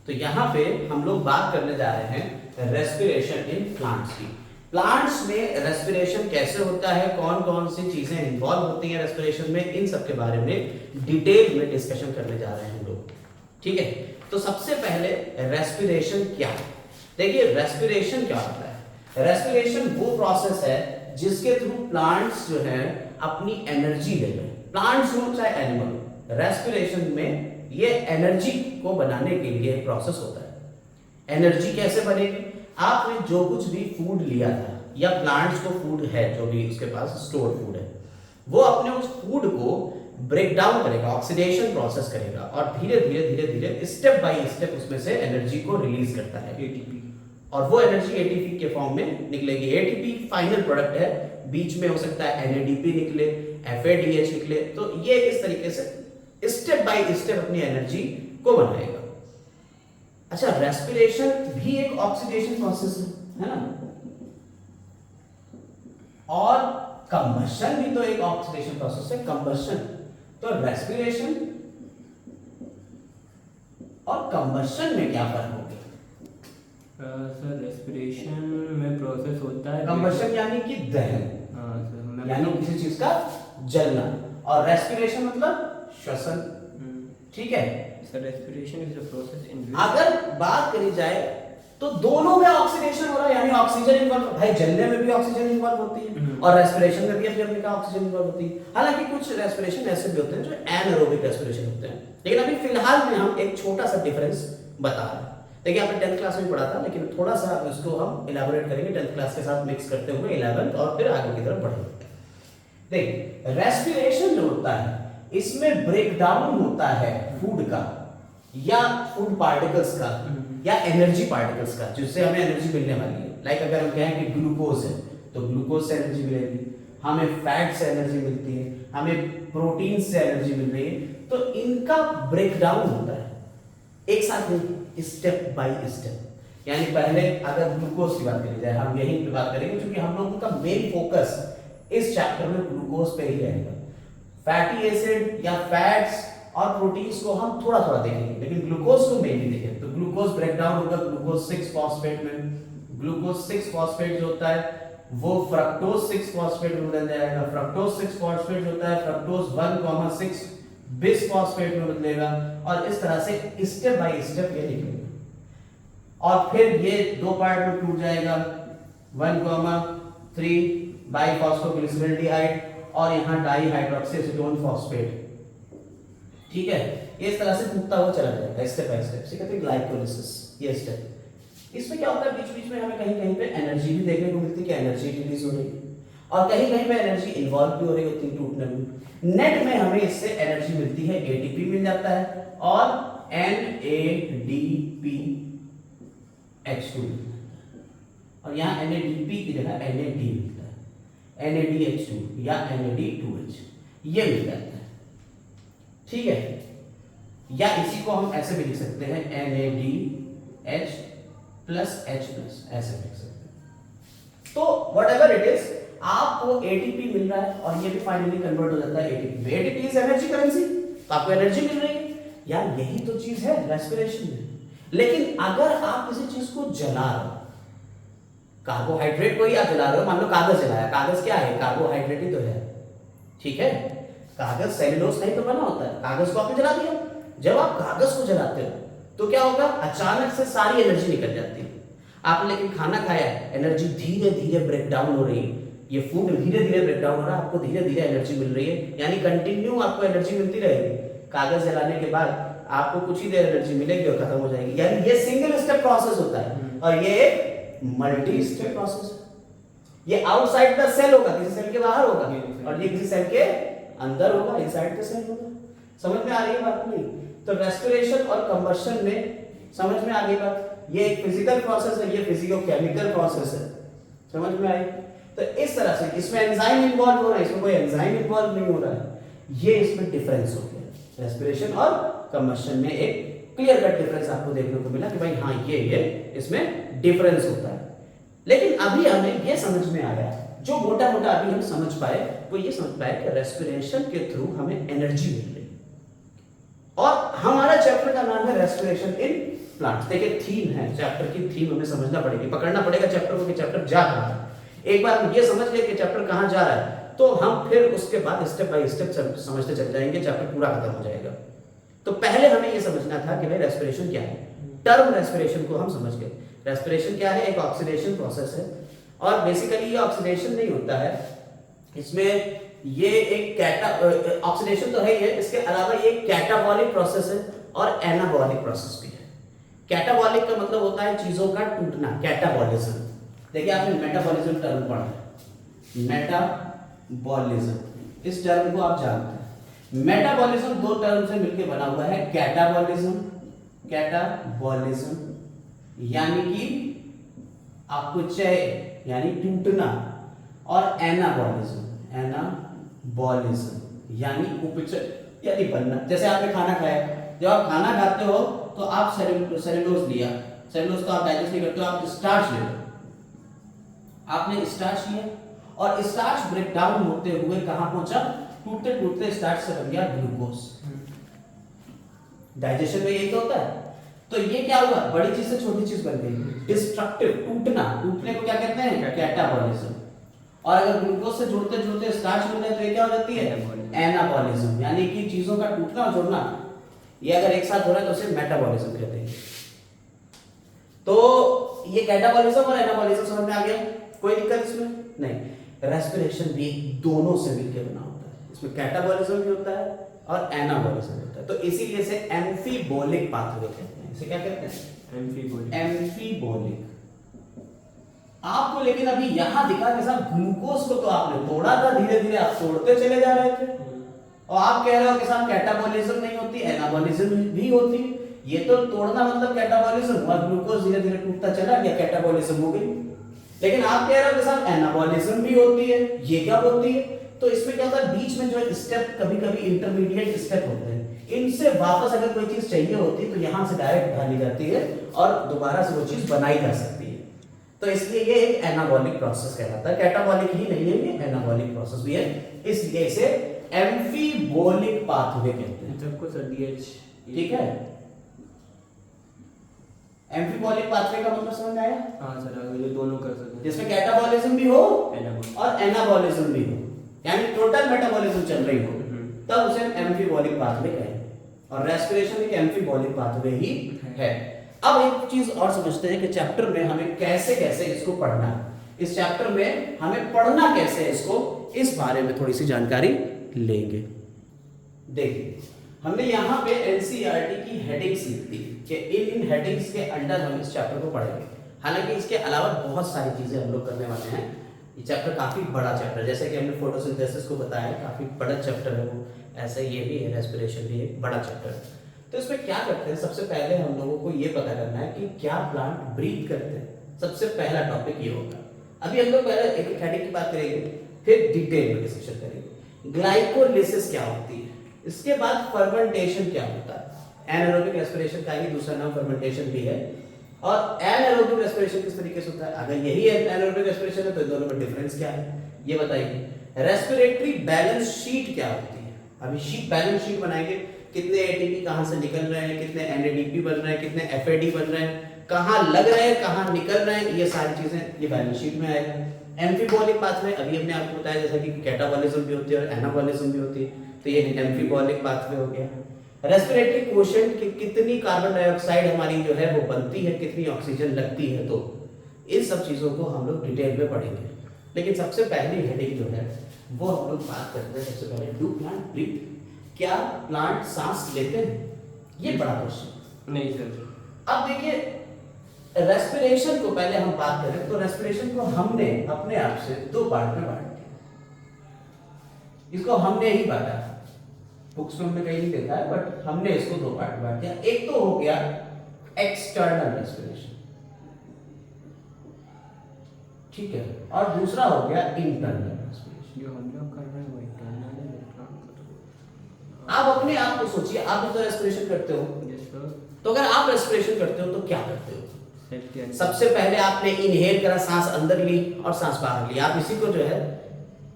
तो यहाँ पे हम लोग बात करने जा रहे हैं रेस्पिरेशन इन प्लांट्स की। प्लांट्स में रेस्पिरेशन कैसे होता है, कौन कौन सी चीजें इन्वॉल्व होती हैं रेस्पिरेशन में, इन सब के बारे में डिटेल में डिस्कशन करने जा रहे हैं हम लोग। ठीक है, तो सबसे पहले रेस्पिरेशन क्या है। देखिए रेस्पिरेशन क्या होता है। रेस्पिरेशन वो प्रोसेस है जिसके थ्रू प्लांट्स जो है अपनी एनर्जी ले रहे हैं, प्लांट्स हो चाहे एनिमल, रेस्पिरेशन में ये एनर्जी को बनाने के लिए प्रोसेस होता है। एनर्जी कैसे बनेगी, आपने जो कुछ भी फूड लिया था या प्लांट्स को फूड है जो भी उसके पास स्टोर फूड है, वो अपने उस फूड को ब्रेक डाउन करेगा, ऑक्सीडेशन प्रोसेस करेगा और धीरे धीरे धीरे धीरे स्टेप बाय स्टेप उसमें से एनर्जी को रिलीज करता है, एटीपी। और वो एनर्जी एटीपी के फॉर्म में निकलेगी। एटीपी फाइनल प्रोडक्ट है, बीच में हो सकता है एनएडीपी निकले, एफएडीएच निकले। तो ये इस तरीके से स्टेप बाय स्टेप अपनी एनर्जी को बनाएगा। अच्छा, रेस्पिरेशन भी एक ऑक्सीडेशन प्रोसेस है ना, और कंबशन भी तो एक ऑक्सीडेशन प्रोसेस है, कंबशन। तो रेस्पिरेशन और कंबशन में क्या फर्क हो गया? सर रेस्पिरेशन में प्रोसेस होता है कंबशन यानी कि दहन, यानी किसी चीज का जलना, और रेस्पिरेशन मतलब श्वसन। ठीक है sir, respiration is the process in अगर बात करी जाए तो दोनों में ऑक्सीडेशन हो रहा है, यानी ऑक्सीजन इन्वॉल्व। भाई जलने में भी ऑक्सीजन इन्वॉल्व होती है और रेस्पिरेशन में भी अपनी का ऑक्सीजन इन्वॉल्व होती है। हालांकि कुछ रेस्पिरेशन ऐसे भी होते हैं जो एनारोबिक रेस्पिरेशन होते हैं, लेकिन अभी फिलहाल में हम एक छोटा सा डिफरेंस बता रहे हैं। देखिए आपने 10th क्लास में पढ़ा था, लेकिन थोड़ा सा इसको हम इलैबोरेट करेंगे 10th क्लास के साथ मिक्स करते हुए 11th और फिर आगे की तरफ बढ़ेंगे। देखिए रेस्पिरेशन जो होता है इसमें ब्रेक डाउन होता है फूड का या फूड पार्टिकल्स का या एनर्जी पार्टिकल्स का, जिससे हमें एनर्जी मिलने वाली है। लाइक अगर हम कहें कि ग्लूकोज है तो ग्लूकोज से एनर्जी मिलेगी, हमें फैट से एनर्जी मिलती है, हमें प्रोटीन से एनर्जी मिल रही है। तो इनका ब्रेक डाउन होता है एक साथ नहीं, स्टेप बाय स्टेप। यानी पहले अगर ग्लूकोज की बात करी जाए, हम यही पे बात करेंगे क्योंकि हम लोगों का मेन फोकस इस चैप्टर में ग्लूकोज पे ही रहेगा। फैटी एसिड या फैट्स और प्रोटीन्स को हम थोड़ा थोड़ा देखेंगे, लेकिन ग्लूकोज को मेनली देखेंगे। तो ग्लूकोज ब्रेक डाउन होगा ग्लूकोज 6 फॉस्फेट में। ग्लूकोज 6 फॉस्फेट जो होता है वो फ्रक्टोज 6 फॉस्फेट में बदल जाएगा। फ्रक्टोज 6 फॉस्फेट जो होता है फ्रक्टोज 1,6 बिस फॉस्फेट में बदलेगा, और इस तरह से स्टेप बाय स्टेप ये निकलेगा। और फिर ये दो पार्ट में टूट जाएगा, 1,3 बाइफॉस्फोग्लिसरॉल्डिहाइड और यहाँ डाइहाइड्रोक्सी एसीटोन फॉस्फेट। ठीक है, इस तरह से टूटता हुआ चला जाएगा स्टेप बाय स्टेप। इसे कहते हैं ग्लाइकोलिसिस। ये स्टेप, इसमें क्या होता है बीच बीच में हमें कहीं कहीं पे एनर्जी भी देखने को मिलती है कि एनर्जी रिलीज हो रही है, और कहीं कहीं पे एनर्जी इन्वॉल्व भी हो रही होती है टूटने में। नेट में हमें इससे एनर्जी मिलती है, एटीपी मिल जाता है और NADPH2 और यहाँ NADP की जगह NAD मिलता है, NADH2 या NAD2H ये मिल जाता है। ठीक है, या इसी को हम ऐसे भी लिख सकते हैं NADH प्लस H प्लस, ऐसे लिख सकते हैं। तो व्हाटएवर इट इज, आपको एटीपी मिल रहा है और ये भी फाइनली कन्वर्ट हो जाता है एटीपी में। एटीपी इज एनर्जी करेंसी, तो आपको एनर्जी मिल रही है यार, यही तो चीज है रेस्पिरेशन में। लेकिन अगर आप किसी चीज को जला रहे हो, कार्बोहाइड्रेट को ही आप जला रहे हो, मान लो कागज जलाया, कागज क्या है, कार्बोहाइड्रेट ही तो है। ठीक है, कागज सेलुलोज नहीं तो बना होता है, कागज को आपने जला दिया। जब आप कागज को जलाते हो तो क्या होगा, अचानक से सारी एनर्जी निकल जाती है। आपने लेकिन खाना खाया, एनर्जी धीरे धीरे ब्रेक डाउन हो रही है, ये फूड धीरे धीरे ब्रेक डाउन हो रहा है, आपको धीरे धीरे एनर्जी मिल रही है, यानी कंटिन्यू आपको एनर्जी मिलती रहेगी। कागज जलाने के बाद आपको कुछ ही देर एनर्जी मिलेगी और खत्म हो जाएगी, यानी ये सिंगल स्टेप प्रोसेस होता है और ये एक मल्टी स्टेप प्रोसेस है। ये आउटसाइड द सेल होगा, किसी सेल के बाहर होगा, और ये किसी सेल के अंदर होगा, इनसाइड द सेल होगा। समझ में आ रही है बात नहीं? तो रेस्पिरेशन और कंबशन में समझ में आ गई बात। ये एक फिजिकल प्रोसेस है, ये फिजिको-केमिकल प्रोसेस है। समझ में आई? तो इस तरह से इसमें एंजाइम इन्वॉल्व हो रहा है, इसमें कोई एंजाइम इन्वॉल्व नहीं हो रहा है। ये इसमें डिफरेंस हो गया। रेस्पिरेशन और कंबशन में एक क्लियर कट डिफरेंस आपको देखने को मिला कि भाई हाँ ये इसमें डिफरेंस होता है। लेकिन अभी हमें ये समझ में आ गया, जो मोटा मोटा अभी हम समझ पाए वो ये समझ पाए कि रेस्पिरेशन के थ्रू हमें एनर्जी मिल रही, और हमारा चैप्टर का नाम है रेस्पिरेशन इन प्लांट्स। देखिए थीम है, चैप्टर की थीम हमें समझना पड़ेगी, पकड़ना पड़ेगा चैप्टर को कि चैप्टर जा कहाँ है। एक बार हम ये समझ गए कि चैप्टर कहाँ जा रहा है तो हम फिर उसके बाद स्टेप बाय स्टेप समझते चल जाएंगे, चैप्टर पूरा खत्म हो जाएगा। तो पहले हमें ये समझना था कि भाई रेस्पिरेशन क्या है। टर्म रेस्पिरेशन को हम समझ गए। रेस्पिरेशन क्या है? एक ऑक्सीडेशन प्रोसेस है और बेसिकली ये ऑक्सीडेशन नहीं होता है, इसमें ये एक ऑक्सीडेशन तो है ही है, इसके अलावा ये कैटाबॉलिक प्रोसेस है और एनाबॉलिक प्रोसेस भी है। कैटाबॉलिक का मतलब होता है चीजों का टूटना, कैटाबॉलिज्म। देखिए आपने मेटाबॉलिज्म टर्म पढ़ा है, मेटाबॉलिज्म, इस टर्म को आप जानते हैं। मेटाबॉलिज्म दो टर्म से मिलकर बना हुआ है, कैटाबॉलिज्म, कैटाबॉलिज्म यानी कि अपचय यानी टूटना, और एनाबॉलिज्म, एनाबॉलिज्म यानी उपचय यानी बनना। जैसे आपने खाना खाया, जब आप खाना खाते हो तो आप सेलुलोज लिया, सेलुलोज तो आप डाइजेस्ट नहीं करते हो, आप स्टार्च ले लो। आपने स्टार्च लिया और स्टार्च ब्रेक डाउन होते हुए कहां पहुंचा? टूटते टूटते स्टार्च से बन गया ग्लूकोज। डाइजेशन में यही तो होता है। तो ये क्या हुआ? बड़ी चीज से छोटी चीज बन गई, डिस्ट्रक्टिव, टूटना। टूटने को क्या कहते हैं? कैटाबॉलिज्म। और अगर ग्लूकोज से जुड़ते जुड़ते स्टार्च मिल जाए तो ये क्या हो जाती है? एनाबॉलिज्म, यानी कि चीजों का टूटना और जुड़ना। ये अगर एक साथ हो रहा है तो उसे मेटाबॉलिज्म कहते हैं। तो ये कैटाबॉलिज्म और एनाबॉलिज्म समझ में आ गया? कोई दिक्कत इसमें नहीं। रेस्पिरेशन भी दोनों से मिलकर बना होता है, इसमें कैटाबॉलिज्म भी होता है और एनाबॉलिज्म होता है। तो इसीलिए इसे एम्फीबोलिक पाथवे कहते हैं। इसे क्या कहते हैं? एम्फीबोलिक। एम्फीबोलिक। आपको लेकिन अभी यहां दिखा कि साहब ग्लूकोज को तो आपने तोड़ा था, धीरे धीरे आप तोड़ते चले जा रहे थे, और आप कह रहे हो कि साहब कैटाबॉलिज्म नहीं होती, एनाबॉलिज्म भी होती है। ये तो तोड़ना मतलब कैटाबॉलिज्म हुआ, ग्लूकोज धीरे धीरे टूटता चला गया, कैटाबॉलिज्म हो गई। लेकिन आप कह रहे हो कि साहब एनाबॉलिज्म भी होती है, ये क्या होती है? तो इसमें क्या होता है, बीच में जो स्टेप कभी कभी इंटरमीडिएट स्टेप होते हैं, इनसे वापस अगर कोई चीज चाहिए होती है तो यहां से डायरेक्ट उठा ली जाती है और दोबारा से वो चीज बनाई जा सकती है। तो इसलिए ये एक एनाबॉलिक प्रोसेस कहलाता है। कैटाबॉलिक ही नहीं है, ये एनाबॉलिक प्रोसेस भी है, इसलिए इसे एम्फीबोलिक पाथवे कहते हैं। सबको सर डीएच, ठीक है। एम्फीबॉलिक पाथवे का मतलब समझ आया? हाँ सर, अगर ये दोनों कर सकते हैं, जिसमें कैटाबॉलिज्म भी हो एनाबॉलिक और एनाबॉलिज्म भी हो, यानी टोटल मेटाबॉलिज्म चल रही हो, तब उसे एम्फीबॉलिक पाथवे कहें। और रेस्पिरेशन एक एम्फीबॉलिक पाथवे ही है। अब एक चीज और समझते हैं कि चैप्टर में हमें कैसे कैसे इसको पढ़ना है। इस चैप्टर में हमें पढ़ना कैसे है इसको, इस बारे में थोड़ी सी जानकारी लेंगे। देखिए हमने यहाँ पे एनसीईआरटी की हेडिंग्स लिख दी कि इन हेडिंग्स के अंडर हम इस चैप्टर को पढ़ेंगे। हालांकि इसके अलावा बहुत सारी चीजें हम लोग करने वाले हैं। ये चैप्टर काफी बड़ा चैप्टर, जैसे कि हमने फोटोसिंथेसिस को बताया, काफी बड़ा चैप्टर है वो, ऐसे ये भी है, रेस्पिरेशन भी एक बड़ा चैप्टर है। तो इसमें क्या करते हैं, सबसे पहले हम लोगों को ये पता करना है कि क्या प्लांट ब्रीथ करते हैं। सबसे पहला टॉपिक ये होगा। अभी हम लोग पहले एक हेडिंग की बात करेंगे, फिर डिटेल में डिस्कशन करेंगे। ग्लाइकोलिसिस क्या होती है, इसके बाद फर्मेंटेशन क्या होता है। एनारोबिक रेस्पिरेशन का ही दूसरा नाम फर्मेंटेशन भी है। और एनारोबिक रेस्पिरेशन किस तरीके से होता है, अगर यही एनारोबिक रेस्पिरेशन है तो इन दोनों में डिफरेंस क्या है ये बताइए। रेस्पिरेटरी बैलेंस शीट क्या होती है, अभी शीट बैलेंस शीट बनाएंगे, कितने एटीपी कहां से निकल रहे हैं, कितने एनएडीपी बन रहे हैं, कितने एफएडी बन रहे हैं, कहां लग रहे हैं, कहां निकल रहे हैं, ये सारी चीजें ये बैलेंस शीट में आएगा। एम्फीबॉलिक पाथवे अभी हमने आपको बताया, जैसा कि कैटाबॉलिज्म भी होती है और एनाबॉलिज्म भी होती है, तो ये एम्फीबॉलिक पाथवे हो गया। रेस्पिरेटरी क्वोशिएंट की कितनी कार्बन डाइऑक्साइड हमारी जो है वो बनती है, कितनी ऑक्सीजन लगती है, तो इन सब चीजों को हम लोग डिटेल में पढ़ेंगे। लेकिन सबसे पहली हेडिंग जो है वो हम लोग बात करते हैं सबसे पहले, डू प्लांट ब्रीथ, क्या प्लांट सांस लेते हैं, ये बड़ा क्वेश्चन। नहीं सर। अब देखिए रेस्पिरेशन को पहले हम बात करें तो रेस्पिरेशन को हमने अपने आप से दो पार्ट में बांट दिया, इसको हमने ही बांटा, बुक्स में हमने कहीं नहीं देखा है, बट हमने इसको दो पार्ट में बांट दिया। एक तो हो गया एक्सटर्नल रेस्पिरेशन, ठीक है, और दूसरा हो गया इंटरनल रेस्पिरेशन। जो हम लोग कर रहे हैं वो इंटरनल है। आप अपने आप को सोचिए, आप भी तो रेस्पिरेशन करते हो, तो अगर आप रेस्पिरेशन करते हो तो क्या करते हो? सबसे पहले आपने इनहेल करा, सांस अंदर ली और सांस बाहर ली, आप इसी को जो है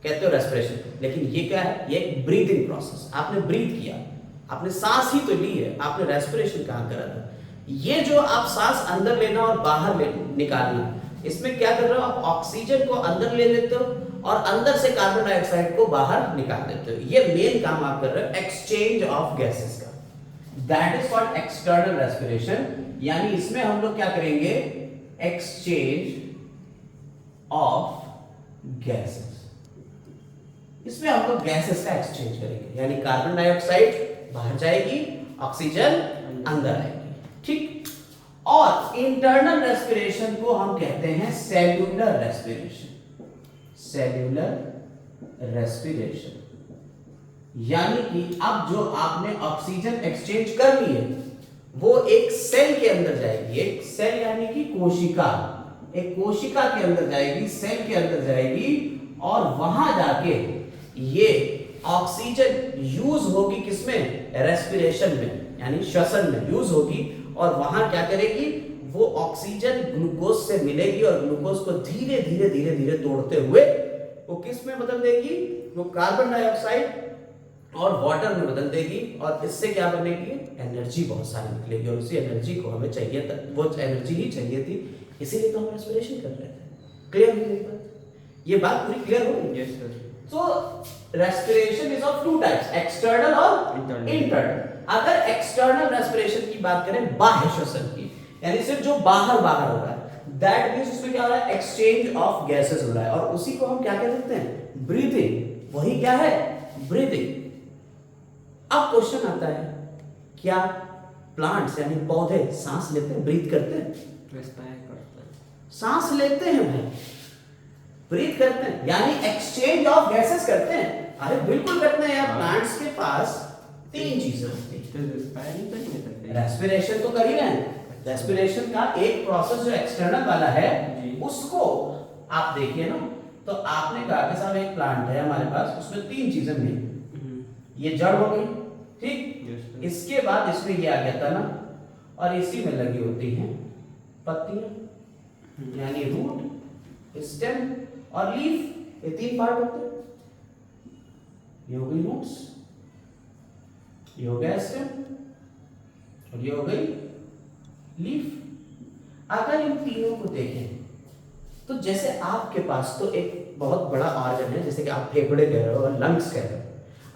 कहते हो रेस्पिरेशन। लेकिन ये क्या है, ये एक ब्रीथिंग प्रोसेस, आपने ब्रीथ किया, आपने सांस ही तो ली है, आपने रेस्पिरेशन कहाँ करा था? ये जो आप सांस अंदर लेना और बाहर निकालना, इसमें क्या कर रहे हो आप? ऑक्सीजन को अंदर ले लेते हो और अंदर से कार्बन डाइऑक्साइड को बाहर निकाल देते हो। ये मेन काम आप कर रहे हो एक्सचेंज ऑफ गैसेस का। That is called external respiration. यानी इसमें हम लोग क्या करेंगे? Exchange of gases. इसमें हम लोग गैसेस का एक्सचेंज करेंगे, यानी कार्बन डाइऑक्साइड बाहर जाएगी, ऑक्सीजन अंदर आएगी, ठीक। और इंटरनल रेस्पिरेशन को हम कहते हैं सेल्यूलर रेस्पिरेशन। सेल्यूलर रेस्पिरेशन यानी कि अब जो आपने ऑक्सीजन एक्सचेंज कर ली है वो एक सेल के अंदर जाएगी। एक सेल यानी कि कोशिका, एक कोशिका के अंदर जाएगी, सेल के अंदर जाएगी और वहां जाके ये ऑक्सीजन यूज होगी किसमें? रेस्पिरेशन में, यानी श्वसन में यूज होगी। और वहां क्या करेगी? वो ऑक्सीजन ग्लूकोज से मिलेगी और ग्लूकोज को धीरे धीरे धीरे धीरे तोड़ते हुए वो किस में बदल देगी? वो कार्बन डाइऑक्साइड और वाटर में बदल देगी। और इससे क्या बनेगी? एनर्जी बहुत सारी निकलेगी और उसी एनर्जी को हमें चाहिए था, वो एनर्जी ही चाहिए थी, इसीलिए तो हम रेस्पिरेशन कर रहे थे। क्लियर हुई मेरी बात? ये बात पूरी क्लियर हो गई? Yes sir. So respiration is of two types, external और internal। अगर external respiration की बात करें बाह्य श्वसन की, यानी सिर्फ जो बाहर बाहर हो रहा है, that means उसमें क्या हो रहा है? exchange of gases हो रहा है और उसी को हम क्या कह सकते हैं? breathing। वही क्या है? breathing। अब क्वेश्चन आता है, क्या प्लांट्स यानी पौधे सांस लेते हैं, ब्रीथ करते हैं? रेस्पायर करते हैं। सांस लेते हैं भाई, ब्रीथ करते हैं, यानी एक्सचेंज ऑफ गैसेस करते हैं। अरे बिल्कुल करते हैं यार। प्लांट्स के पास तीन चीजें होती हैं। तो रेस्पायर नहीं कर नहीं सकते। रेस्पिरेशन तो कर ही रहे हैं। रेस्पिरेशन का एक प्रोसेस जो एक्सटर्नल वाला है उसको आप देखिए ना, तो आपने कहा कि साहब एक प्लांट है हमारे पास, उसमें तीन चीजें मिली। ये जड़ हो गई, ठीक। इसके बाद इसमें ये आ गया तना और इसी में लगी होती हैं पत्तियां, यानी रूट, स्टेम और लीफ। ये तीन पार्ट होते हैं। ये हो गई रूट्स, ये हो गया स्टेम और ये हो गई लीफ। अगर इन तीनों को देखें तो जैसे आपके पास तो एक बहुत बड़ा ऑर्गन है, जैसे कि आप फेफड़े कह रहे हो और लंग्स कह रहे हो।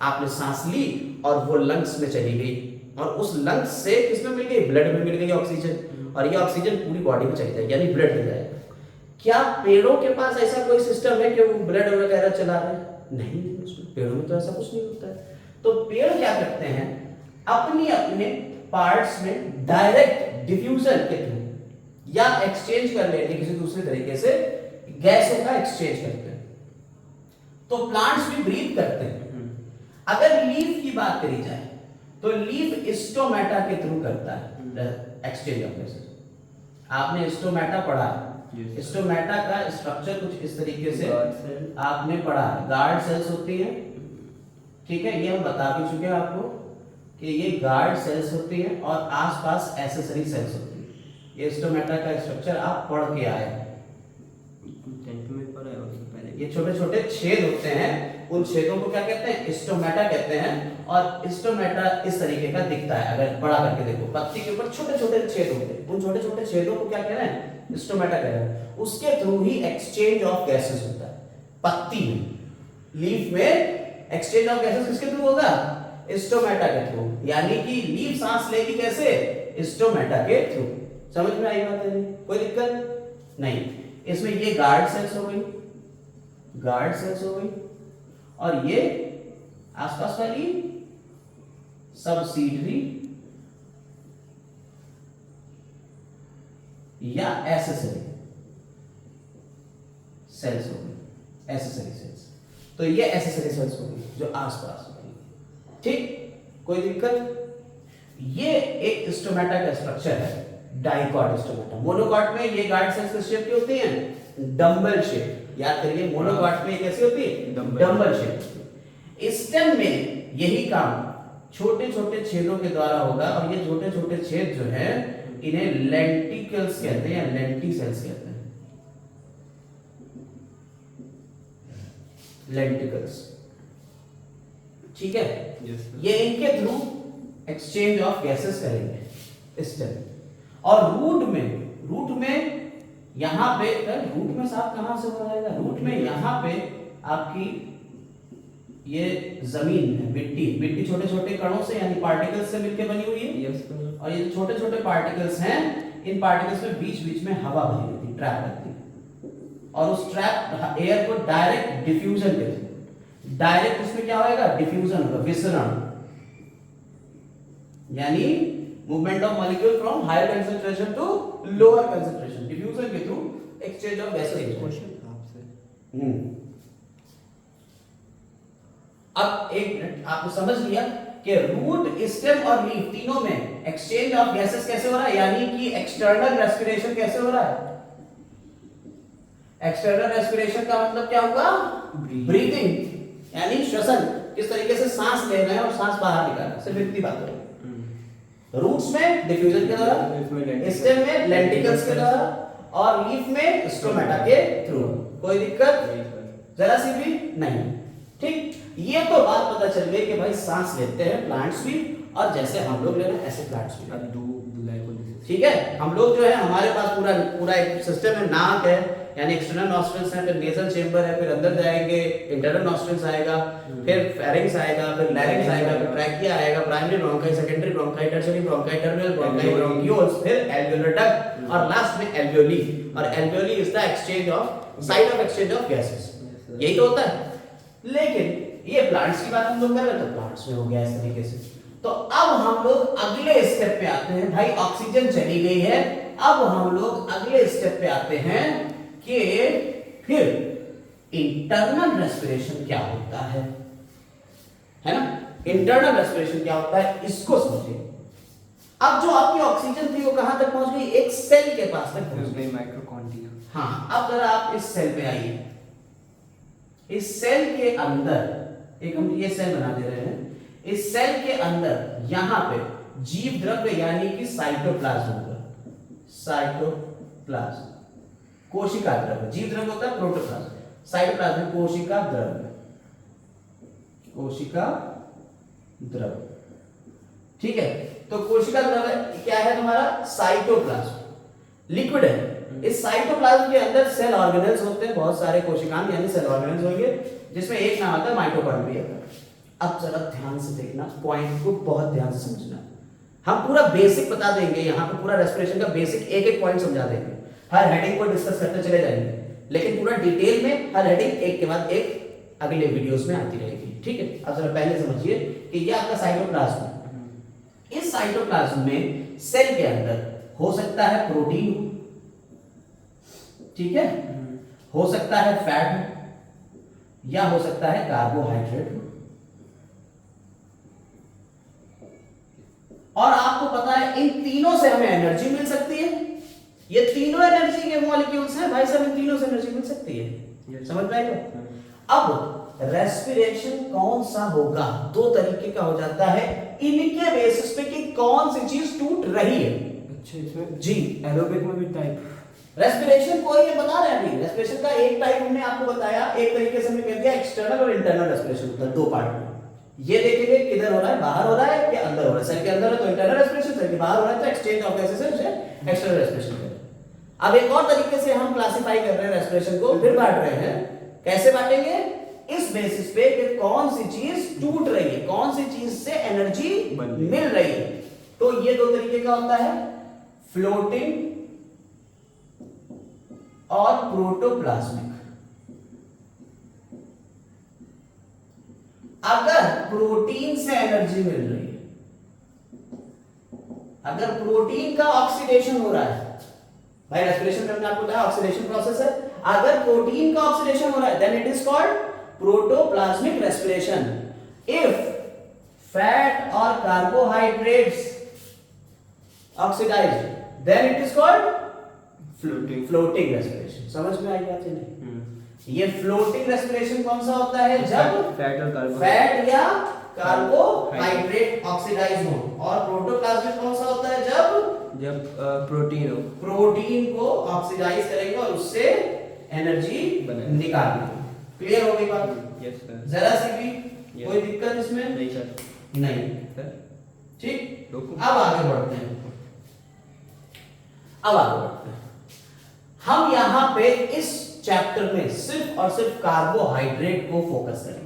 आपने सांस ली और वो लंग्स में चली गई और उस लंग्स से किसमें मिल गई? ब्लड में मिल गई ऑक्सीजन, और ये ऑक्सीजन पूरी बॉडी में चली जाएगी, यानी ब्लड में जाएगा। क्या पेड़ों के पास ऐसा कोई सिस्टम है कि वो ब्लड वगैरह चला रहे हैं? नहीं, उसमें पेड़ों में तो ऐसा कुछ नहीं होता है। तो पेड़ क्या करते हैं? अपनी अपने पार्ट्स में डायरेक्ट डिफ्यूजन के थ्रू या एक्सचेंज कर लेते किसी दूसरे तरीके से गैसों का एक्सचेंज करते हैं। तो प्लांट्स भी ब्रीथ करते हैं। अगर लीफ की बात करी जाए तो लीफ स्टोमेटा के थ्रू करता है एक्सचेंज ऑफ गैसेस। आपने स्टोमेटा पढ़ा है। स्टोमेटा का स्ट्रक्चर कुछ इस तरीके से आपने पढ़ा है। गार्ड सेल्स होती है, ठीक है, ये हम बता भी चुके हैं आपको कि ये गार्ड सेल्स होती है और आसपास एसेसरी सेल्स होती है। ये स्टोमेटा का स्ट्रक्चर आप पढ़ के आए हैं। ये छोटे छोटे छेद होते हैं, उन छेदों को क्या कहते हैं? स्टोमेटा कहते हैं। और स्टोमेटा इस तरीके का दिखता है। अगर बड़ा करके देखो, पत्ती के ऊपर छोटे छोटे छेद होते हैं, उन छोटे छोटे छेदों को क्या कह रहे हैं? स्टोमेटा कह रहे हैं। उसके through he exchange of gases होता है पत्ती में। लीफ में एक्सचेंज ऑफ गैसेस किसके थ्रू होगा? स्टोमेटा के थ्रू। यानी कि लीफ सांस लेगी कैसे? स्टोमेटा के थ्रू। समझ में आई बात है? कोई दिक्कत नहीं। इसमें ये गार्ड सेल्स हो गई, गार्ड सेल्स हो गई, और ये आसपास वाली सबसिडरी या एसेसरी सेल्स हो गई, एसेसरी सेल्स। तो ये एसेसरी सेल्स हो गई जो आसपास हो गई, ठीक। कोई दिक्कत? ये एक स्टोमेटा का स्ट्रक्चर है, डाइकॉट स्टोमेटा। मोनोकॉट में ये गार्ड सेल्स किस शेप की होती हैं? Dumbbell shape. याद करिए, मोनोकॉट में कैसी होती है? Dumbbell shape. स्टेम में यही काम छोटे छोटे छेदों के द्वारा होगा, और ये छोटे छोटे छेद जो हैं इन्हें लेंटिकल्स कहते हैं या लेंटिसेल्स कहते हैं। लेंटिकल्स, ठीक है। ये इनके थ्रू एक्सचेंज ऑफ गैसेस करेंगे स्टेप। और रूट में यहाँ पे रूट में साफ कहाँ से हो जाएगा, रूट में यहाँ पे आपकी ये जमीन है, मिट्टी छोटे छोटे कणों से यानी पार्टिकल्स से मिलकर बनी हुई है। Yes sir. और ये जो छोटे छोटे पार्टिकल्स हैं, इन पार्टिकल्स में बीच बीच में हवा भरी रहती है, ट्रैप रहती है। और उस ट्रैप एयर को डायरेक्ट डिफ्यूजन कहते हैं। डायरेक्ट उसमें क्या होगा, डिफ्यूजन होगा, विसरण, यानी movement of molecule from higher concentration to lower concentration, diffusion के through exchange of gases. Question आपसे। अब एक मिनट, आपको समझ लिया कि रूट, स्टेम और लीफ तीनों में एक्सचेंज ऑफ गैसेस कैसे हो रहा है, यानी कि एक्सटर्नल रेस्पिरेशन कैसे हो रहा है। एक्सटर्नल रेस्पिरेशन का मतलब क्या होगा, ब्रीथिंग, यानी श्वसन, किस तरीके से सांस लेना है और सांस बाहर निकालना, सिर्फ इतनी बात हो। रूट्स में डिफ्यूजन के द्वारा, स्टेम में लेंटिकल्स के द्वारा और लीफ में स्टोमेटा के थ्रू। कोई दिक्कत जरा सी भी नहीं, ठीक। ये तो बात पता चल गई कि भाई सांस लेते हैं प्लांट्स भी, और जैसे हम लोग ले रहे हैं ऐसे प्लांट्स भी, ठीक है। हम लोग जो है, हमारे पास पूरा एक सिस्टम है, नाक है यानी एक्सटर्नल नॉस्ट्रिल्स है, फिर नेजल चेंबर है, फिर अंदर जाएंगे इंटरनल नॉस्ट्रिल्स आएगा, फिर फेरिंग्स आएगा, फिर लैरिंग्स आएगा, फिर ट्रैकिया आएगा, primary bronchi, secondary bronchi, tertiary bronchi, terminal bronchi, bronchioles, फिर एल्वियोलर डक्ट और लास्ट में एल्वियोली। और alveoli is the exchange of site of exchange of gases, यही तो होता है। लेकिन ये प्लांट्स की बात हम लोग कर रहे हैं, तो प्लांट्स में हो गया इस तरीके से। तो अब हम लोग अगले स्टेप पे आते हैं। भाई ऑक्सीजन चली गई है, अब हम लोग अगले स्टेप पे आते हैं कि फिर इंटरनल रेस्पिरेशन क्या होता है ना। इंटरनल रेस्पिरेशन क्या होता है, इसको समझिए। अब जो आपकी ऑक्सीजन थी वो कहां तक पहुंच गई, एक सेल के पास तक पहुंच गई, माइटोकॉन्ड्रिया। हाँ, अब जरा आप इस सेल पे आइए। इस सेल के अंदर एक हम ये सेल बना दे रहे हैं। इस सेल के अंदर यहां पे जीव द्रव्य यानी कि साइटोप्लाज्म होगा, साइटोप्लाज्म, कोशिका द्रव्य। जीव द्रव्य होता है प्रोटोप्लाज्म, साइटोप्लाज्म कोशिका द्रव्य, कोशिका द्रव्य, ठीक है। तो कोशिका द्रव्य क्या है तुम्हारा, साइटोप्लाज्म, लिक्विड है। इस साइटोप्लाज्म के अंदर सेल ऑर्गेनेल्स होते हैं, बहुत सारे कोशिकाएं यानी सेल ऑर्गेनेल्स होंगे, जिसमें एक नाम आता है माइटोकॉन्ड्रिया। अब जरा ध्यान से देखना, पॉइंट को बहुत ध्यान से समझना। हम पूरा बेसिक बता देंगे, यहाँ पे पूरा रेस्पिरेशन का बेसिक एक एक पॉइंट समझा देंगे, हर हेडिंग को डिस्कस करते चले जाएंगे, लेकिन पूरा डिटेल में हर हेडिंग एक के बाद एक अगले वीडियोस में आती रहेगी, ठीक है। अब जरा पहले समझिए कि ये आपका साइटोप्लाज्म है। इस साइटोप्लाज्म में सेल के अंदर हो सकता है प्रोटीन, ठीक है, हो सकता है फैट, या हो सकता है कार्बोहाइड्रेट। और आपको पता है इन तीनों से हमें एनर्जी मिल सकती है। ये तीनों एनर्जी के मॉलिक्यूल्स हैं भाई साहब, इन तीनों से एनर्जी मिल सकती है, समझ में आएगा। अब रेस्पिरेशन कौन सा होगा, दो तरीके का हो जाता है, इनके बेसिस पे कि कौन सी चीज टूट रही है। अच्छा, इसमें जी एरोबिक में भी टाइप रेस्पिरेशन को ये बता रहे हैं अभी। रेस्पिरेशन का एक टाइप हमने आपको बताया, एक तरीके से हमने कह दिया एक्सटर्नल और इंटरनल रेस्पिरेशन होता है, दो पार्ट में। ये देखेंगे किधर हो रहा है, बाहर हो रहा है कि अंदर हो रहा है। सेल के अंदर है तो इंटरनल रेस्पिरेशन, सेल के बाहर हो रहा है तो एक्सचेंज ऑफ गैसेस है, उसे एक्सटर्नल रेस्पिरेशन कहते हैं। अब एक और तरीके से हम क्लासिफाई कर रहे हैं रेस्पिरेशन को, फिर बांट रहे हैं। कैसे बांटेंगे, इस बेसिस पे कि कौन सी चीज टूट रही है, कौन सी चीज से एनर्जी मिल रही है। तो ये दो तरीके का होता है, फ्लोटिंग और प्रोटोप्लाज्मिक। अगर प्रोटीन से एनर्जी मिल रही है, अगर प्रोटीन का ऑक्सीडेशन हो रहा है, भाई रेस्पिरेशन में हमने आपको बताया ऑक्सीडेशन प्रोसेस है, अगर प्रोटीन का ऑक्सीडेशन हो रहा है then it is called protoplasmic respiration. If fat और carbohydrates oxidise then it is called floating respiration. समझ में आई बात या नहीं? ये फ्लोटिंग रेस्पिरेशन कौन सा होता है, जब फैट या कार्बोहाइड्रेट ऑक्सीडाइज हो। और प्रोटोप्लाज्मिक कौन सा होता है, जब प्रोटीन हो, प्रोटीन को ऑक्सीडाइज करेंगे और उससे एनर्जी निकालेंगे। क्लियर हो गई बात? Yes sir. जरा सी भी कोई दिक्कत इसमें नहीं सर। नहीं, ठीक। अब आगे बढ़ते हैं। हम यहाँ पे इस चैप्टर में सिर्फ और सिर्फ कार्बोहाइड्रेट को फोकस करेंगे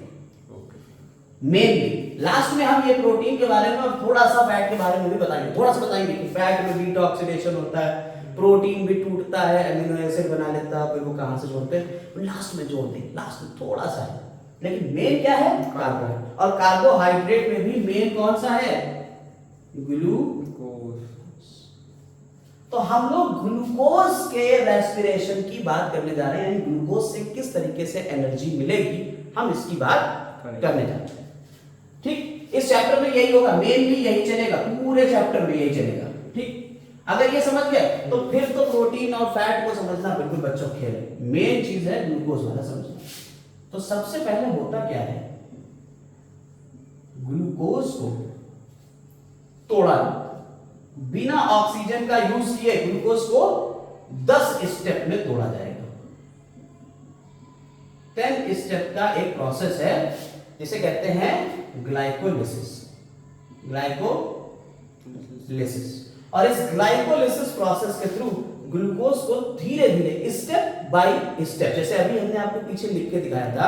मेनली। लास्ट में हम ये प्रोटीन के बारे में और थोड़ा सा फैट के बारे में भी बताएंगे, थोड़ा सा बताएंगे कि फैट में बीटा ऑक्सीडेशन होता है, प्रोटीन भी टूटता है, अमीनो एसिड बना लेता है, फिर वो कहां से जोड़ते हैं लास्ट में जोड़ देंगे, लास्ट में थोड़ा सा है, लेकिन मेन क्या है कार्बोहाइड्रेट। और कार्बोहाइड्रेट में भी मेन कौन सा है ग्लूकोज। तो हम लोग ग्लूकोज के रेस्पिरेशन की बात करने जा रहे हैं, यानी ग्लूकोज से किस तरीके से एनर्जी मिलेगी हम इसकी बात करने जा रहे हैं। ठीक, इस चैप्टर में यही होगा, मेनली यही चलेगा, पूरे चैप्टर में यही चलेगा। ठीक, अगर ये समझ गए तो फिर तो प्रोटीन और फैट को समझना बिल्कुल बच्चों खेल है, मेन चीज है ग्लूकोज वाला समझना। तो सबसे पहले होता क्या है, ग्लूकोज को तोड़ा, बिना ऑक्सीजन का यूज किए ग्लूकोज को 10 स्टेप में तोड़ा जाएगा। 10 स्टेप का एक प्रोसेस है जिसे कहते हैं ग्लाइकोलिसिस। और इस ग्लाइकोलिसिस प्रोसेस के थ्रू ग्लूकोज को धीरे धीरे स्टेप बाय स्टेप, जैसे अभी हमने आपको पीछे लिख के दिखाया था,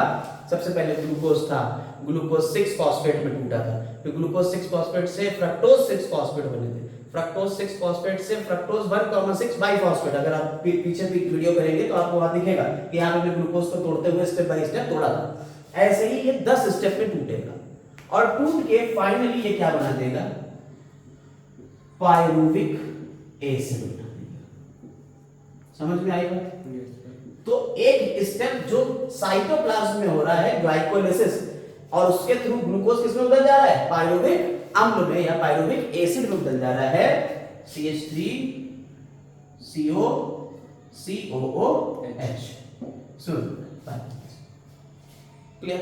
सबसे पहले ग्लूकोज था, ग्लूकोज 6 फॉस्फेट में टूटा था, फिर ग्लूकोज 6 फॉस्फेट से फ्रक्टोज 6 फॉस्फेट बने थे, फ्रक्टोज 6 फॉस्फेट से फ्रक्टोज 1,6 बाइफॉस्फेट। अगर आप पीछे भी वीडियो करेंगे तो आपको वहां दिखेगा कि यहां पे हमने ग्लूकोज को तोड़ते हुए स्टेप बाय स्टेप तोड़ा था। ऐसे ही ये 10 स्टेप में टूटेगा और टूट के फाइनली ये क्या बना देगा, पायरुविक एसिड बना देगा। समझ में आई बात? तो एक स्टेप जो साइटोप्लाज्म में हो रहा है ग्लाइकोलिसिस, और उसके थ्रू ग्लूकोज किस में बदल जा रहा है, पायरुविक अम्ल में या पायरुविक एसिड में बदल जा रहा है, CH3COOH। सुन क्लियर,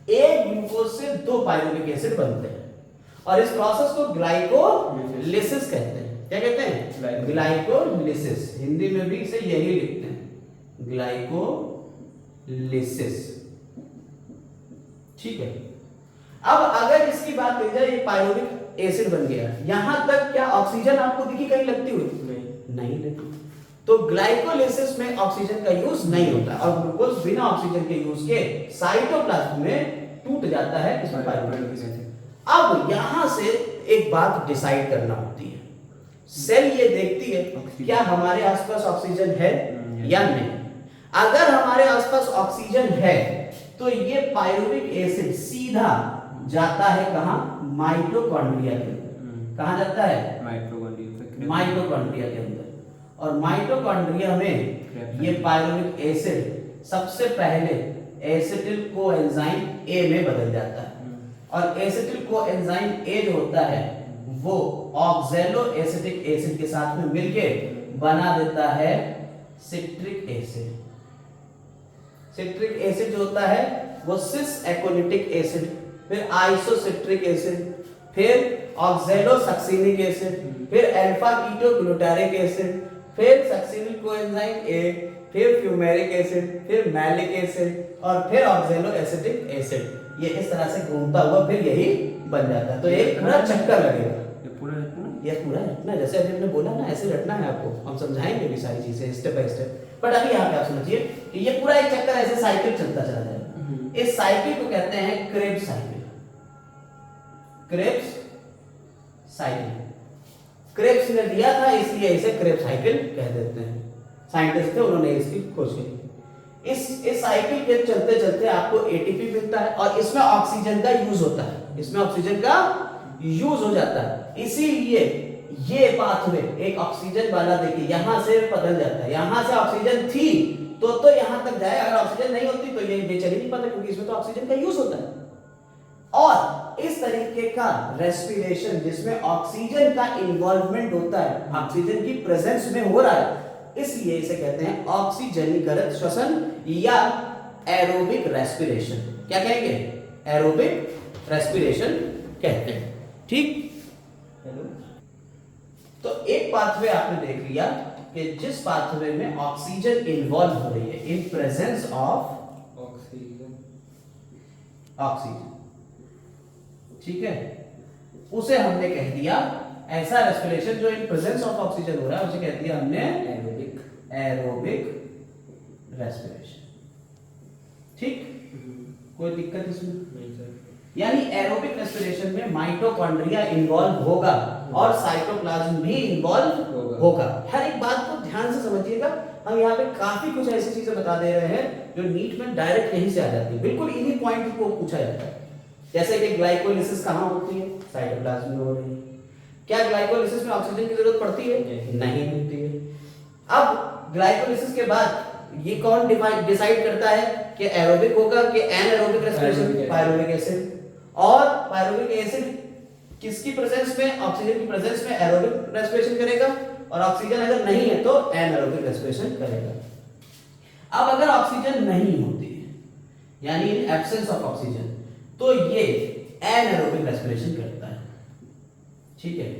एक ग्लूकोज से 2 पायरुविक एसिड बनते हैं और इस प्रोसेस को ग्लाइकोलिसिस कहते हैं। क्या कहते हैं, ग्लाइकोलिसिस। हिंदी में भी इसे यही लिखते हैं, ग्लाइकोलिसिस। ठीक है, अब अगर इसकी बात की जाए, ये पायरुविक एसिड बन गया, यहां तक क्या ऑक्सीजन आपको दिखी कहीं लगती हुई? नहीं लगी। तो ग्लाइकोलिसिस में ऑक्सीजन का यूज नहीं होता और ग्लूकोज बिना ऑक्सीजन के यूज के साइटोप्लाज्म में टूट जाता है, इसमें पायरुविक एसिड। अब यहां से एक बात डिसाइड करना होती है, सेल ये देखती है क्या हमारे आसपास ऑक्सीजन है या नहीं। अगर हमारे आसपास ऑक्सीजन है तो ये पायरुविक एसिड सीधा जाता है कहां, माइटोकॉन्ड्रिया के अंदर। कहां जाता है, माइटोकॉन्ड्रिया के अंदर। और माइटोकॉन्ड्रिया में ये पायरुविक एसिड सबसे पहले एसिटिल कोएंजाइम ए में बदल जाता है और एसिटिल कोएंजाइम ए जो होता है वो ऑक्सैलो एसिटिक एसिड के साथ में मिलके बना देता है सिट्रिक एसिड। सिट्रिक एसिड जो होता है वो सिस एकोनिटिक एसिड, फिर आइसोसिट्रिक एसिड, फिर ऑक्सैलो सक्सिनिक एसिड, फिर अल्फा कीटो ग्लूटारिक एसिड, फिर सक्सिनिल कोएंजाइम ए, फिर फ्यूमेरिक एसिड, फिर मैलिक एसिड और फिर ऑक्सैलो एसिटिक एसिड। ये इस तरह से घूमता हुआ फिर यही बन जाता है। तो एक पूरा चक्कर लगेगा, ये पूरा रटना, जैसे अभी हमने बोला ना ऐसे रटना है आपको, हम समझाएंगे भी सारी चीजें स्टेप बाय स्टेप। बट अभी यहाँ पे आप समझिए कि ये पूरा एक चक्कर ऐसे साइकिल चलता चला जाएगा। इस साइकिल को कहते हैं Krebs cycle. Krebs cycle Krebs ने दिया था इसलिए इसे क्रेब्स साइकिल कह देते हैं, साइंटिस्ट थे उन्होंने इसकी खोज की। इस साइकिल के चलते चलते आपको एटीपी मिलता है और इसमें ऑक्सीजन का यूज होता है, इसमें ऑक्सीजन का यूज हो जाता है। इसीलिए ये पाथवे एक ऑक्सीजन वाला देखिए यहां से बदल जाता है, यहां से ऑक्सीजन थी तो यहां तक जाए, अगर ऑक्सीजन नहीं होती तो ये चल ही नहीं पाता क्योंकि इसमें तो ऑक्सीजन का यूज होता है। और इस तरीके का रेस्पिरेशन जिसमें ऑक्सीजन का इन्वॉल्वमेंट होता है, ऑक्सीजन की प्रेजेंस में हो रहा है, इसलिए इसे कहते हैं ऑक्सीजनीकृत श्वसन या एरोबिक रेस्पिरेशन। क्या कहेंगे, एरोबिक रेस्पिरेशन कहते हैं। ठीक, हेलो। तो एक पाथवे आपने देख लिया कि जिस पाथवे में ऑक्सीजन इन्वॉल्व हो रही है इन प्रेजेंस ऑफ ऑक्सीजन। ठीक है, उसे हमने कह दिया, ऐसा रेस्पिरेशन जो इन प्रेजेंस ऑफ ऑक्सीजन हो रहा है उसे कह दिया हमने एरोबिक रेस्पिरेशन। ठीक, कोई दिक्कत इसमें नहीं सर। यानी एरोबिक रेस्पिरेशन में माइटोकॉन्ड्रिया इन्वॉल्व होगा और साइटोप्लाज्म भी इन्वॉल्व होगा। हर एक बात को ध्यान से समझिएगा, हम यहाँ पे काफी कुछ ऐसी चीजें बता दे रहे हैं जो नीट में डायरेक्ट यहीं से आ जाती है, बिल्कुल इन्हीं पॉइंट को पूछा जाता है। जैसे कि ग्लाइकोलिसिस कहाँ होती है, साइटोप्लाज्म में हो रही है। क्या ग्लाइकोलिसिस में ऑक्सीजन की जरूरत पड़ती है? नहीं होती है। अब ग्लाइकोलिसिस के बाद ये कौन डिसाइड करता है कि एरोबिक होगा कि एनाएरोबिक रेस्पिरेशन? Pyruvic acid. और पायरुविक एसिड किसकी प्रेजेंस में, ऑक्सीजन की प्रेजेंस में एरोबिक रेस्पिरेशन करेगा, और ऑक्सीजन अगर नहीं है तो एनाएरोबिक रेस्पिरेशन करेगा। अब अगर ऑक्सीजन नहीं होती है यानी इन एब्सेंस ऑफ ऑक्सीजन, तो ये एनाएरोबिक रेस्पिरेशन करता है। ठीक है,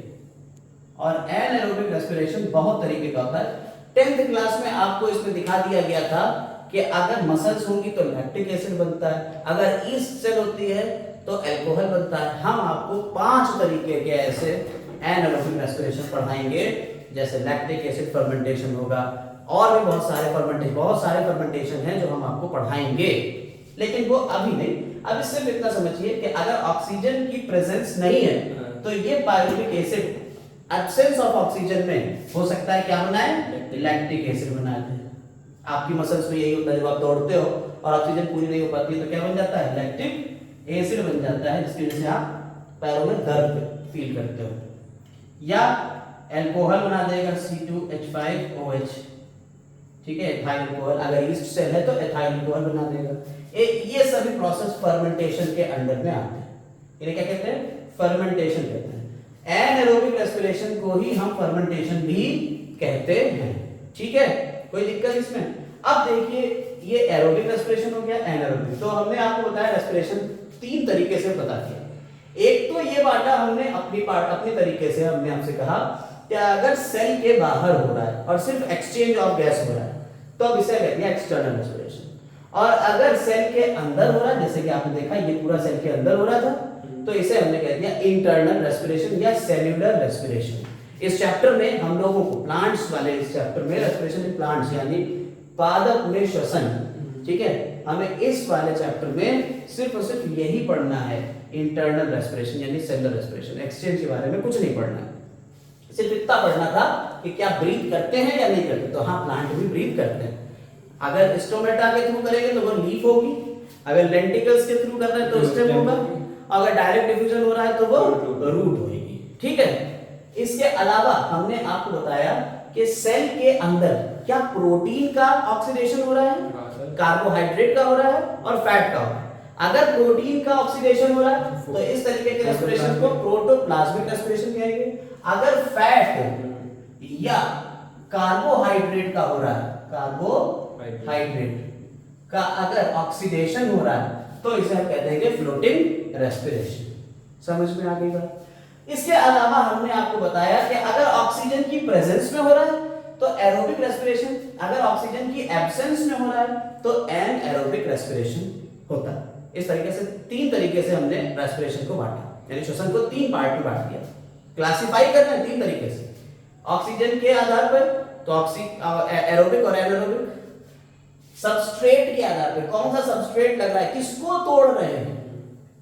और एनाएरोबिक रेस्पिरेशन बहुत तरीके का होता है। 10th क्लास में आपको इसमें दिखा दिया गया था कि अगर मसल्स होंगी तो लैक्टिक एसिड बनता है, अगर ईस्ट सेल होती है तो अल्कोहल बनता है। हम आपको 5 तरीके के ऐसे एनाएरोबिक रेस्पिरेशन पढ़ाएंगे, जैसे लैक्टिक एसिड फर्मेंटेशन होगा, और भी बहुत सारे फर्मेंटेशन हैं जो हम आपको पढ़ाएंगे, लेकिन वो अभी नहीं। अब इससे इतना समझिए कि अगर ऑक्सीजन की प्रेजेंस नहीं है तो ये pyruvic acid absence of oxygen में हो सकता है क्या बनाए, लैक्टिक एसिड बना दे। आपकी मसल्स में यही होता है, जब आप दौड़ते हो और ऑक्सीजन पूरी नहीं हो पाती है तो क्या बन जाता है, लैक्टिक एसिड बन जाता है, जिसकी वजह से आप पैरों में दर्द फील करते हो। या अल्कोहल बना देगा C2H5OH, ठीक है, एथाइल अल्कोहल। अगर ईस्ट सेल है तो एथाइल अल्कोहल बना देगा। ये सभी प्रोसेस फर्मेंटेशन के अंडर में आते हैं। इन्हें क्या कहते हैं, फर्मेंटेशन कहते हैं। एनाएरोबिक रेस्पिरेशन को ही हम फर्मेंटेशन भी कहते हैं। ठीक है, कोई दिक्कत इसमें? अब देखिए, ये एरोबिक रेस्पिरेशन हो गया, एनाएरोबिक। तो हमने आपको बताया रेस्पिरेशन 3 तरीके से बता दिया। एक तो ये बाटा हमने अपनी तरीके से हमने आपसे कहा कि अगर सेल के बाहर हो रहा है और सिर्फ एक्सचेंज ऑफ गैस हो रहा है तो अब इसे कहते हैं एक्सटर्नल रेस्पिरेशन। और अगर सेल के अंदर हो रहा है, जैसे कि आपने देखा ये पूरा सेल के अंदर हो रहा था, तो इसे हमने कह दिया इंटरनल रेस्पिरेशन या सेल्यूलर रेस्पिरेशन। इस चैप्टर में हम लोगों को प्लांट्स वाले इस चैप्टर में रेस्पिरेशन इन प्लांट्स यानी पादप में श्वसन, ठीक है, हमें इस वाले चैप्टर में सिर्फ और सिर्फ यही पढ़ना है, इंटरनल रेस्पिरेशन यानी सेल्युलर रेस्पिरेशन। एक्सचेंज के बारे में कुछ नहीं पढ़ना, सिर्फ इतना पढ़ना था कि क्या ब्रीथ करते हैं या नहीं करते। तो हाँ, प्लांट भी ब्रीथ करते हैं। अगर स्टोमेटा के थ्रू करेंगे तो वो लीफ होगी, अगर लेंटिकल्स के थ्रू कर रहे हैं तो स्टेम होगा, अगर डायरेक्ट डिफ्यूजन हो रहा है तो वो रूट होगी। ठीक है, इसके अलावा हमने आपको बताया कि सेल के अंदर क्या प्रोटीन का ऑक्सीडेशन हो रहा है, कार्बोहाइड्रेट का हो रहा है और फैट का हो रहा है। अगर प्रोटीन का ऑक्सीडेशन हो रहा है तो इस तरीके के रेस्पिरेशन को प्रोटोप्लाज्मिक रेस्पिरेशन कहेंगे। अगर फैट या कार्बोहाइड्रेट का हो रहा है, कार्बोहाइड्रेट का अगर ऑक्सीडेशन हो रहा है तो इसे हम कहते हैं फ्लोटिंग रेस्पिरेशन। समझ में आ गई बात? इसके अलावा हमने आपको बताया कि अगर ऑक्सीजन की प्रेजेंस में हो रहा है तो एरोबिक रेस्पिरेशन, अगर ऑक्सीजन की एब्सेंस में हो रहा है तो एनएरोबिक रेस्पिरेशन होता है। इस तरीके से 3 तरीके से हमने रेस्पिरेशन को बांटा, यानी श्वसन को 3 पार्ट में बांट दिया। क्लासिफाई करना है 3 तरीके से, ऑक्सीजन के आधार पर तो एरोबिक और एनाएरोबिक, सबस्ट्रेट के आधार पर कौन सा सबस्ट्रेट लग रहा है, किसको तोड़ रहे हैं,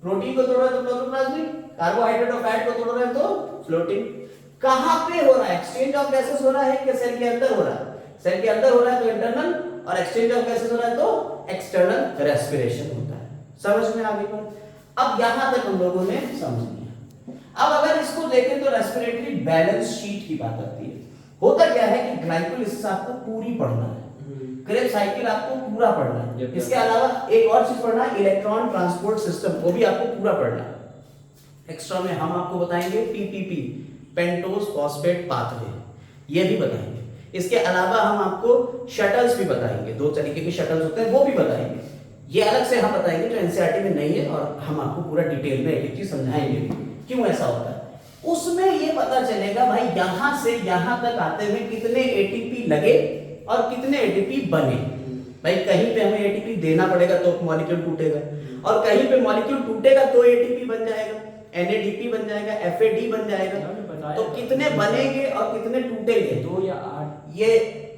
प्रोटीन को तोड़ रहे हैं तो प्रोटोप्लाज्मिक, कार्बोहाइड्रेट और फैट को तोड़ रहे हैं तो फ्लोटिंग। कहां पे हो रहा है, एक्सचेंज ऑफ गैसेस हो रहा है कि सेल के अंदर हो रहा है? सेल के अंदर हो रहा है तो इंटरनल, और एक्सचेंज ऑफ गैसेस हो रहा है तो एक्सटर्नल रेस्पिरेशन होता है। समझ में आ गई बात? अब यहां तक हम लोगों ने समझ लिया। अब अगर इसको देखें तो रेस्पिरेटरी बैलेंस शीट की बात आती है। होता क्या है कि ग्लाइकोलिसिस आपको पूरी पढ़ना है, क्रेब्स साइकिल आपको पूरा पढ़ना है, इसके अलावा एक और चीज पढ़ना है, इलेक्ट्रॉन ट्रांसपोर्ट सिस्टम, वो भी आपको पूरा पढ़ना है। एक्स्ट्रा में हम आपको बताएंगे पीपीपी, पेंटोज फॉस्फेट पाथवे, ये भी बताएंगे। इसके अलावा हम आपको शटल्स भी बताएंगे, 2 तरीके के शटल्स होते हैं वो भी बताएंगे। ये अलग से हम बताएंगे जो एनसीईआरटी में नहीं है, और हम आपको पूरा डिटेल में एक चीज समझाएंगे क्यों ऐसा होता है। उसमें ये पता चलेगा भाई यहां से यहां तक आते हुए कितने एटीपी लगे और कितने एटीपी बने। भाई कहीं पे हमें एटीपी देना पड़ेगा तो मॉलिक्यूल टूटेगा, और कहीं पे मॉलिक्यूल टूटेगा तो एटीपी बन जाएगा। NADP बन जाएगा, FAD बन जाएगा। तो कितने बनेंगे और कितने टूटेंगे? 2 या 8। ये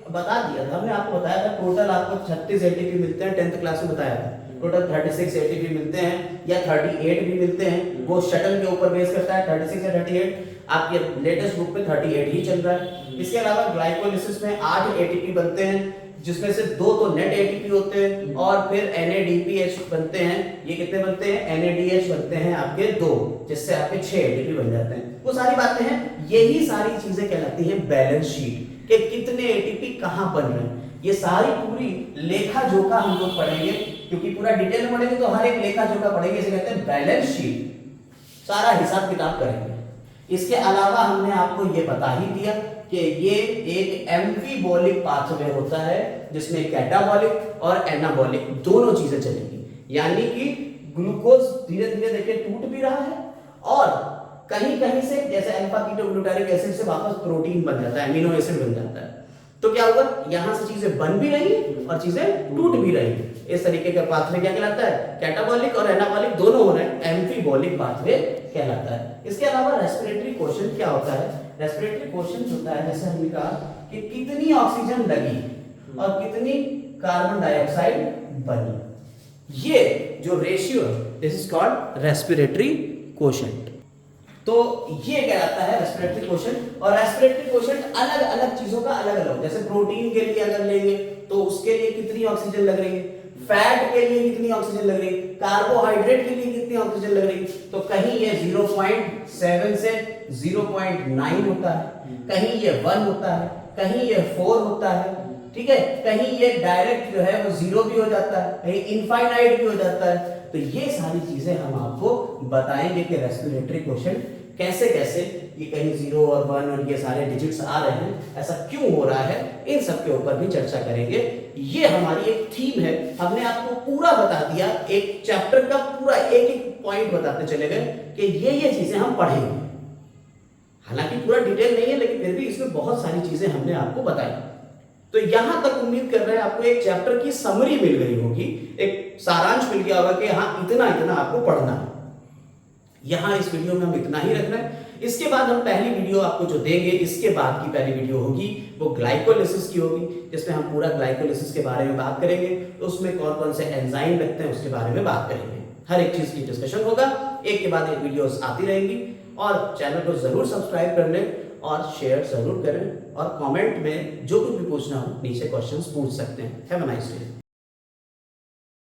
बता दिया था हमने, आपको बताया था टोटल आपको 36 ATP मिलते हैं, 10th क्लास में बताया था। टोटल 36 ATP मिलते हैं या 38 भी मिलते हैं, वो शटल के ऊपर बेस करता है। 36 या 38, आपके लेटेस्ट बुक पे 38 ही चल रहा है। इसके अलावा ग्लाइकोलिसिस में 8 ATP बनते हैं, जिसमें से 2 तो नेट ATP होते हैं और फिर NADPH बनते हैं। ये कितने बनते हैं? NADH बनते हैं आपके 2, जिससे आपके 6 ATP बन जाते हैं। वो सारी बातें हैं, यही सारी चीजें कहलाती हैं बैलेंस शीट, कि कितने ATP कहां बन रहे हैं। ये सारी पूरी लेखा जोखा हम लोग पढ़ेंगे, क्योंकि पूरा डिटेल में पढ़ेंगे तो हर एक लेखा जोखा पढ़ेंगे, इसे कहते हैं बैलेंस शीट। सारा हिसाब किताब करेंगे। इसके अलावा हमने आपको ये बता ही दिया कि ये एक एम्फीबॉलिक पाथवे होता है, जिसमें कैटाबॉलिक और एनाबॉलिक दोनों चीजें चलेंगी। यानी कि ग्लूकोज धीरे धीरे देखिए टूट भी रहा है और कहीं कहीं से जैसे अल्फा कीटोग्लूटारिक एसिड से वापस प्रोटीन बन जाता है, अमीनो एसिड बन जाता है। तो क्या होगा, यहां से चीजें बन भी रही और चीजें टूट भी रही। इस तरीके का पाथवे क्या कहलाता है? कैटाबॉलिक और एनाबॉलिक दोनों हो रहे हैं, एम्फीबॉलिक पाथवे कहलाता है। इसके अलावा रेस्पिरेटरी क्वेश्चन क्या होता है? रेस्पिरेटरी क्वेश्चन होता है, जैसे हमने कहा कि कितनी ऑक्सीजन लगी और कितनी कार्बन डाइऑक्साइड बनी। ये जो रेशियो है, this is called respiratory quotient. तो ये कहलाता है रेस्पिरेटरी क्वोशंट। और रेस्पिरेटरी क्वोशंट अलग अलग चीजों का अलग अलग, जैसे प्रोटीन के लिए अगर लेंगे तो उसके लिए कितनी ऑक्सीजन लग रही है, फैट के लिए कितनी ऑक्सीजन लग रही है, कार्बोहाइड्रेट के लिए कितनी ऑक्सीजन लग रही है। तो कहीं ये 0.7 से 0.9 होता है, कहीं ये 1 होता है, कहीं ये 4 होता है, ठीक है, कहीं ये डायरेक्ट जो है वो 0 भी हो जाता है, कहीं इनफाइनाइट भी हो जाता है। तो ये सारी चीजें हम आपको बताएंगे कि रेस्पिरेटरी क्वोशंट कैसे कैसे ये कहीं 0 और 1 और ये सारे डिजिट्स आ रहे हैं, ऐसा क्यों हो रहा है, इन सब के ऊपर भी चर्चा करेंगे। ये हमारी एक थीम है, हमने आपको पूरा बता दिया, एक चैप्टर का पूरा एक एक पॉइंट बताते चले गए कि ये चीजें हम पढ़ेंगे। हालांकि पूरा डिटेल नहीं है, लेकिन फिर भी इसमें बहुत सारी चीजें हमने आपको बताई। तो यहां तक उम्मीद कर रहे हैं आपको एक चैप्टर की समरी मिल गई होगी, एक सारांश मिल गया होगा कि हाँ इतना इतना आपको पढ़ना है। यहां इस वीडियो में हम इतना ही रखना है। इसके बाद हम पहली वीडियो आपको जो देंगे, इसके बाद की पहली वीडियो होगी वो ग्लाइकोलिसिस की होगी, जिसमें हम पूरा ग्लाइकोलिसिस के बारे में बात करेंगे। उसमें कौन कौन से एंजाइम लगते हैं उसके बारे में बात करेंगे। हर एक चीज की डिस्कशन होगा, एक के बाद एक वीडियोस आती रहेंगी। और चैनल को जरूर सब्सक्राइब कर लें और शेयर जरूर करें, और कमेंट में जो कुछ भी पूछना हो नीचे क्वेश्चंस पूछ सकते हैं। Have a nice day.